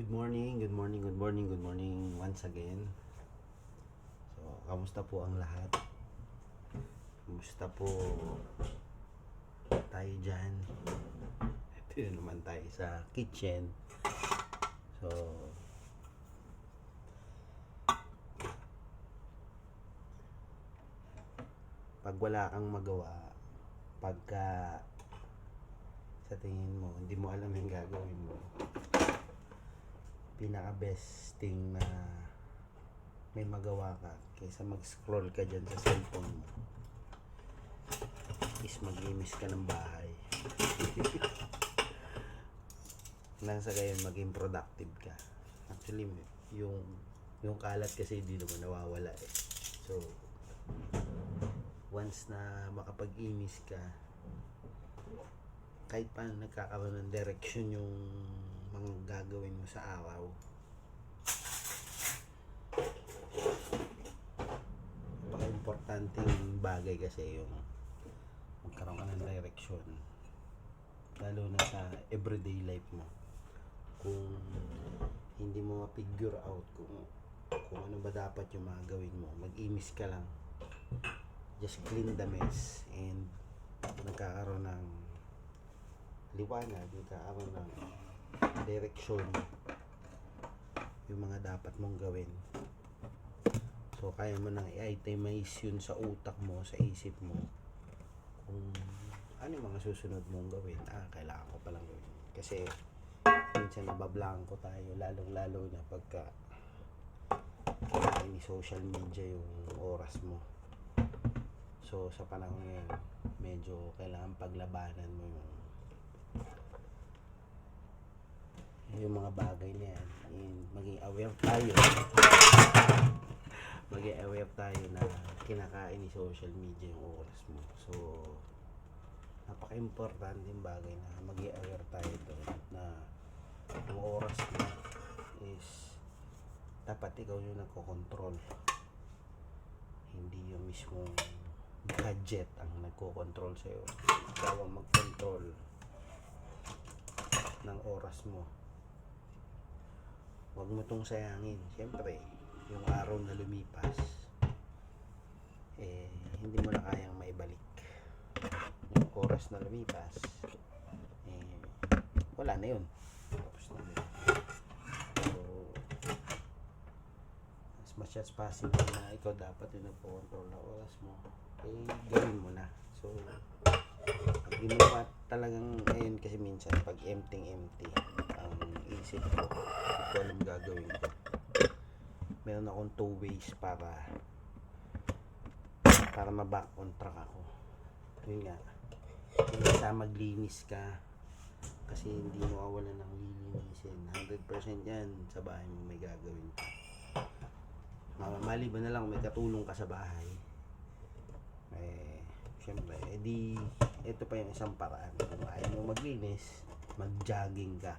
Good morning, good morning, good morning, good morning once again. So, kamusta po ang lahat? Kamusta po tayo dyan? Ito yun naman tayo sa kitchen. So, pag wala kang magawa, pagka sa tingin mo, hindi mo alam yung gagawin mo, pinaka best thing na may magawa ka kaysa mag-scroll ka dyan sa cellphone mo is mag-imis ka ng bahay. Nang sa gayon maging productive ka. Actually, yung kalat kasi hindi naman nawawala eh. So, once na makapag-imis ka, kahit paano nagkakaroon ng direction yung mga gagawin mo sa araw. Napaka-importanting bagay kasi yung magkaroon ka ng direction, lalo na sa everyday life mo. Kung hindi mo ma-figure out kung ano ba dapat yung mga gawin mo, mag-imis ka lang, just clean the mess, and nagkakaroon ng liwanag, nagkakaroon ng direction yung mga dapat mong gawin. So kaya mo nang i-itemize yun sa utak mo, sa isip mo, kung ano yung mga susunod mong gawin. Kailangan ko palang gawin. Kasi minsan nabablanko tayo, lalong lalo na pagka ni social media yung oras mo. So sa panahon ngayon, medyo kailangan paglabanan mo yung mga bagay na yan. Maging aware tayo na kinakain ni social media yung oras mo. So napaka-importante yung bagay na maging aware tayo doon na yung oras mo is dapat ikaw yung nagko-control, hindi yung mismong gadget ang nagko-control sa'yo. Ikaw ang mag-control ng oras mo. Huwag mo itong sayangin. Siyempre, yung araw na lumipas, hindi mo na kayang maibalik. Yung oras na lumipas, wala na yun. Tapos na yun. So, as much as possible na ikaw dapat yung nagpo-control ng oras mo, gawin mo na. So, hindi mo naman talagang, ayun kasi minsan, pag empty ang isip ko, hindi ko alam gagawin ko. Meron akong 2 ways para ma-back on track ako. Yun nga, isa maglinis ka, kasi hindi mo awalan ng lilinisin. 100% yan sa bahay mo may gagawin ka. Maliban na lang may katulong ka sa bahay, syempre, ito pa yung isang paraan. Kung ayaw mo maglinis, mag-jogging ka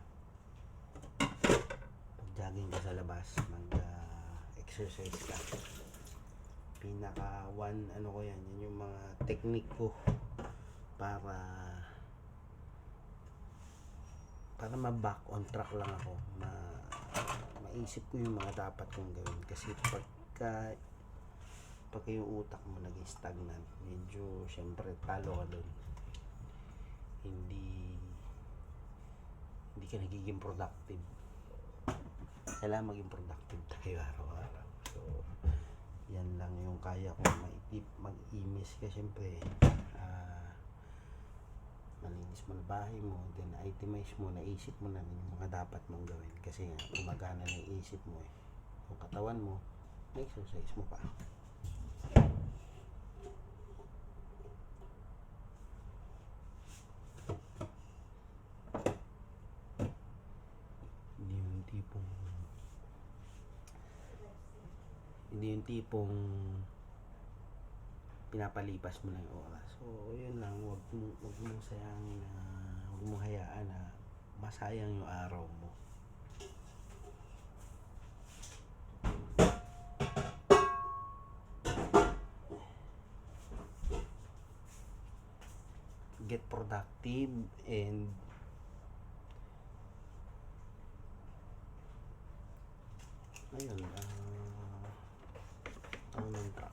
sa labas, mag-exercise ka. Pinaka ano ko yan yung mga technique ko para ma-back on track lang ako, maisip ko yung mga dapat kong gawin. Kasi pagka yung utak mo naging stagnant, medyo syempre talo ka dun, hindi ka nagiging productive. Kailangan maging productive tayo araw-araw. So yan lang yung kaya kong maitip. Mag-imis ka syempre, malinis mo na bahay mo, then itemize mo, naisip mo na yung mga dapat mong gawin. Kasi nga, gumagana na yung isip mo yung katawan mo, exercise mo pa. Hindi yung tipong pinapalipas mo lang yung oras. So yun lang, wag mo sayangin na, wag mo hayaan na masayang yung araw mo. Get productive and Ayun, ano man ka,